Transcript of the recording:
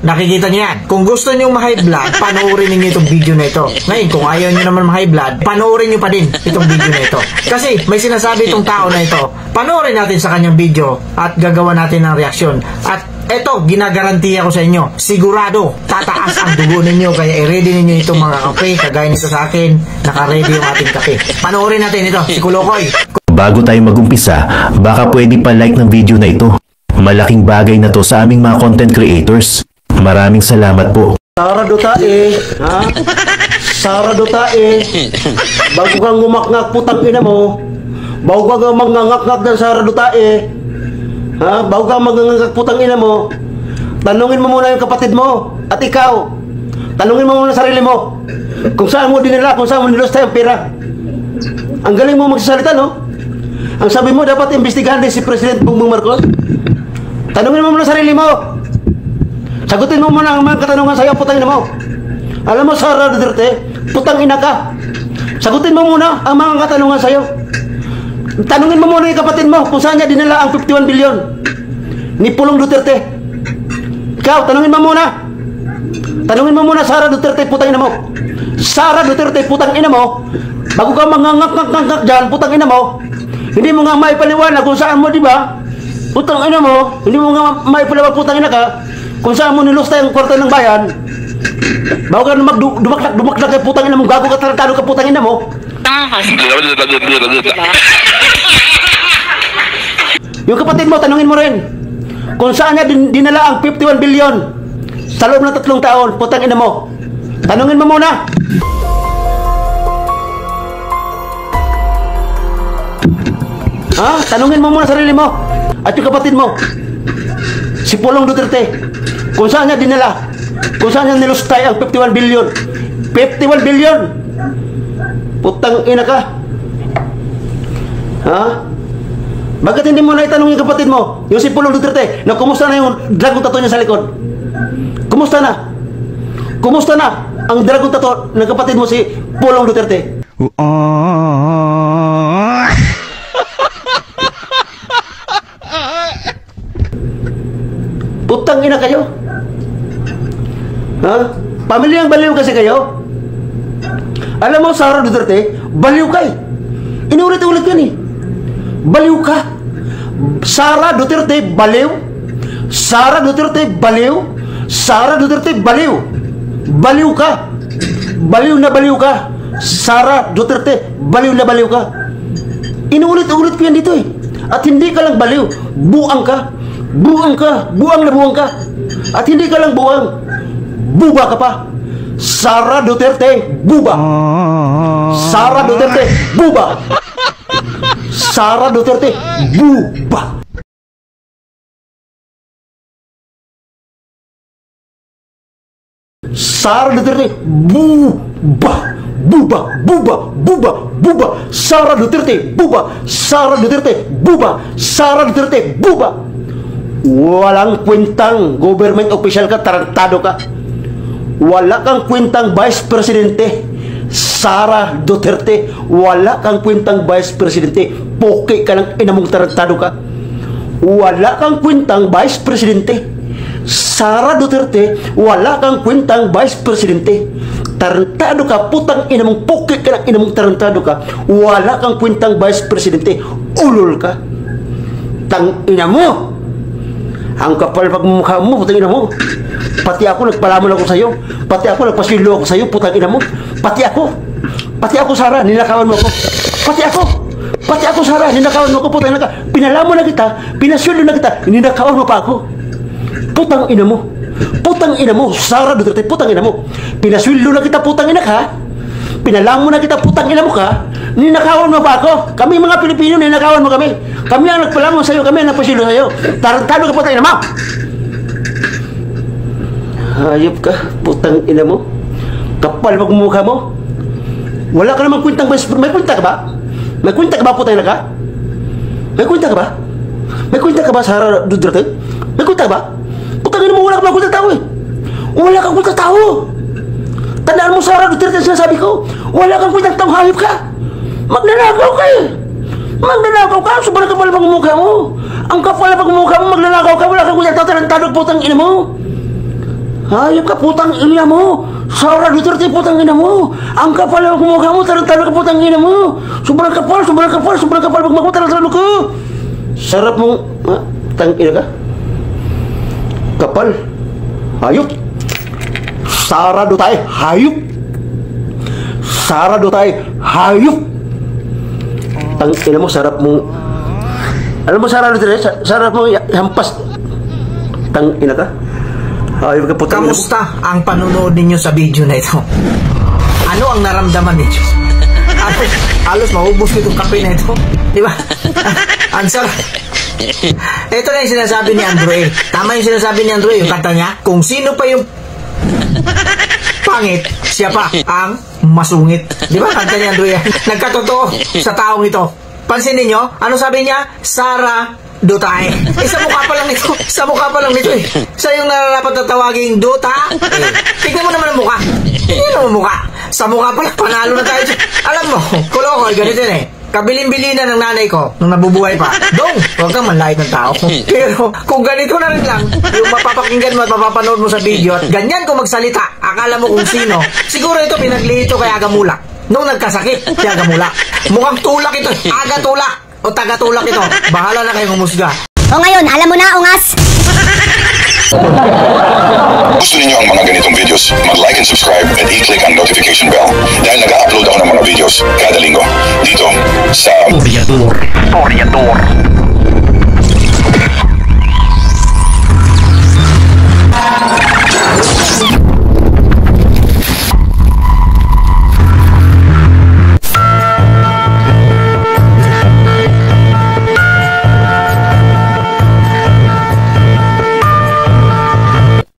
Nakikita niyo yan. Kung gusto niyo ma-high blood, panoorin niyo itong video na ito. Ngayon, kung ayaw niyo naman ma-high blood, panoorin niyo pa din itong video na ito. Kasi may sinasabi itong tao na ito. Panoorin natin sa kanyang video at gagawa natin ng reaksyon. At eto, ginagarantiya ko sa inyo, sigurado, tataas ang dugo ninyo. Kaya i-ready ninyo itong mga kape. Kagaya nito sa akin, naka-ready yung ating kape. Panoorin natin ito, si Kulokoy. Bago tayo mag-umpisa, baka pwede pa like ng video na ito. Malaking bagay na to sa aming mga content creators. Maraming salamat po. Sara Dutae, ha? Sara Dutae, bago kang ngumakngak putang ina mo, bago kang mangangakngak ng Sara Dutae, ha? Bago kang mangangakngak putang ina mo, tanungin mo muna yung kapatid mo at ikaw. Tanungin mo muna sarili mo kung saan mo dinala, kung saan mo nilusta yung pera. Ang galing mo magsasalita, no? Ang sabi mo, dapat imbestigahan din si President Bongbong Marcos. Tanungin mo muna sarili mo. Sagutin mo muna ang mga katanungan sa'yo, putang ina mo. Alam mo, Sara Duterte, putang ina ka. Sagutin mo muna ang mga katanungan sa'yo. Tanungin mo muna yung kapatid mo kung saan niya dinala ang 51 billion ni Pulong Duterte. Ikaw, tanungin mo muna. Tanungin mo muna, Sara Duterte, putang ina mo. Sara Duterte, putang ina mo. Bago ka mangangak-ngak dyan, putang ina mo. Hindi mo nga maipaliwanag kung saan mo, di ba? Putang ina mo, hindi mo nga maipaliwanag, putang ina ka. Kung saan mo nilusta yung kwarto ng bayan, bago ka dumakdak kay putang ina mo, gago ka, tarantado ka, putang ina mo. Yung kapatid mo, tanungin mo rin kung saan niya dinala ang 51 billion sa loob ng 3 taon, putang ina mo. Tanungin mo muna. Ha? Tanungin mo muna sarili mo at yung kapatid mo, si Pulong Duterte, kung saan niya dinala, kung saan niya nilustay ang 51 billion. 51 billion! Putang ina ka. Ha? Bakit hindi mo na itanong yung kapatid mo, yung si Pulong Duterte, na kumusta na yung dragon tattoo niya sa likod? Kumusta na? Kumusta na ang dragon tattoo ng kapatid mo si Pulong Duterte? Putang ina kayo. Ha? Pamilyang baliw kasi kayo. Alam mo, Sara Duterte, baliw ka eh. Inulit-ulit yan eh. Baliw ka. Sara Duterte, baliw. Sara Duterte, baliw. Sara Duterte, baliw. Baliw ka. Baliw na baliw ka. Sara Duterte, baliw na baliw ka. Inulit-ulit ko yan dito eh. At hindi ka lang baliw, buang ka. Buang ka, buang na buang ka. At hindi ka lang buang, buba ka pa. Sara Duterte, buba. Sara Duterte, buba. Sara Duterte, buba. Sara Duterte, buba. Buba, buba, buba, buba. Sara Duterte, buba. Sara Duterte, buba. Sara Duterte, buba. Walang kwentang government official ka, tarantado ka. Wala kang kwentang vice presidente, Sara Duterte. Wala kang kwentang vice presidente. Poke ka ng inamong, tarantado ka. Wala kang kwentang vice presidente, Sara Duterte. Wala kang kwentang vice presidente. Tarantado ka, putang inamong, poke ka ng inamong, tarantado ka. Wala kang kwentang vice presidente. Ulol ka. Tang ina mo. Ang kapal pagmumukha mo, putang ina mo. Pati ako, nagpalamon ako sa'yo. Pati ako, nagpasilo ako sa'yo, putang ina mo. Pati ako, Sara, ninakawan mo ako. Pati ako, Sara, ninakawan mo ako, putang ina ka. Pinalamon na kita, pinasilo na kita, ninakawan mo pa ako. Putang ina mo. Putang ina mo, Sara Duterte, putang ina mo. Pinasilo na kita, putang ina ka. Pinalamon na kita, putang ina mo ka. Ninakawan mo pa ako. Kami mga Pilipino, ninakawan mo kami. Kami ang nagpalamon sa'yo, kami ang nagpasilo sa'yo. Tarantado ka, putang ina mo. Hayop ka, putang ina mo. Kapal pagmumukha mo. Wala ka namang kwentang. May kwenta ka ba? May kwenta ka ba, putang ina ka? May kwenta ka ba? May kwenta ka ba, Sara Duterte? May kwenta ka ba? Putang ina mo, wala ka ba kwenta tao eh. Wala kang kwenta tao. Tandaan mo, Sara Duterte, ang sinasabi ko. Wala kang kwentang taong, hayop ka. Magnanakaw ka eh. Magnanakaw ka. Sobrang kapal pagmumukha mo. Ang kapal pagmumukha mo, magnanakaw ka. Wala kang kwentang tao, tarantado, putang ina mo. Hayop ka, putang ina mo! Sara Duterte, putang ina mo! Ang kapal ang kumukha mo, tarantado ka, putang ina mo! Sobrang kapal, sobrang kapal, sobrang kapal, magmako, tarantado ka! Sarap mong... tang ina ka? Kapal. Hayop. Sara Duterte, hayop! Sara Duterte, hayop! Tang ina mo, sarap mong... Alam mo, Sara Duterte, sarap mo hampas. Tang ina ka? Hayop ka, putang ina mo. Kamusta ang panunood ninyo sa video na ito? Ano ang naramdaman ninyo? Halos maubos ko itong kape na ito. Di ba? Ang sarap. Ito na yung sinasabi ni Andrew A. Tama yung sinasabi ni Andrew A. Yung kanta niya, kung sino pa yung pangit, siya pa ang masungit. Di ba? Kanta ni Andrew A. Nagkatotoo sa taong ito. Pansin ninyo, ano sabi niya? Sara Duterte. Sa mukha pa lang nito. Sa mukha pa lang nito eh. Sa yung nararapat na tawaging Duta. Tignan mo naman ang mukha. Tignan mo ang mukha. Sa mukha pa lang, panalo na tayo. Alam mo, Kulokoy, ganito yun eh. Kabilin-bilinan ng nanay ko nung nabubuhay pa. Dong, huwag kang manlait ng tao. Pero kung ganito na rin lang, yung mapapakinggan mo at mapapanood mo sa video at ganyan kung magsalita, akala mo kung sino, siguro ito pinaglito kay Aga Mulak. Nung nagkasakit, kay Aga Mulak. Mukhang tulak ito. Aga Tulak o taga-tulak ito. Bahala na kayong humusga. O ngayon, alam mo na, ungas! Gusto niyo ang mga ganitong videos? Mag-like and subscribe and i-click ang notification bell dahil nag-upload ako ng mga videos kada linggo dito sa Toriador.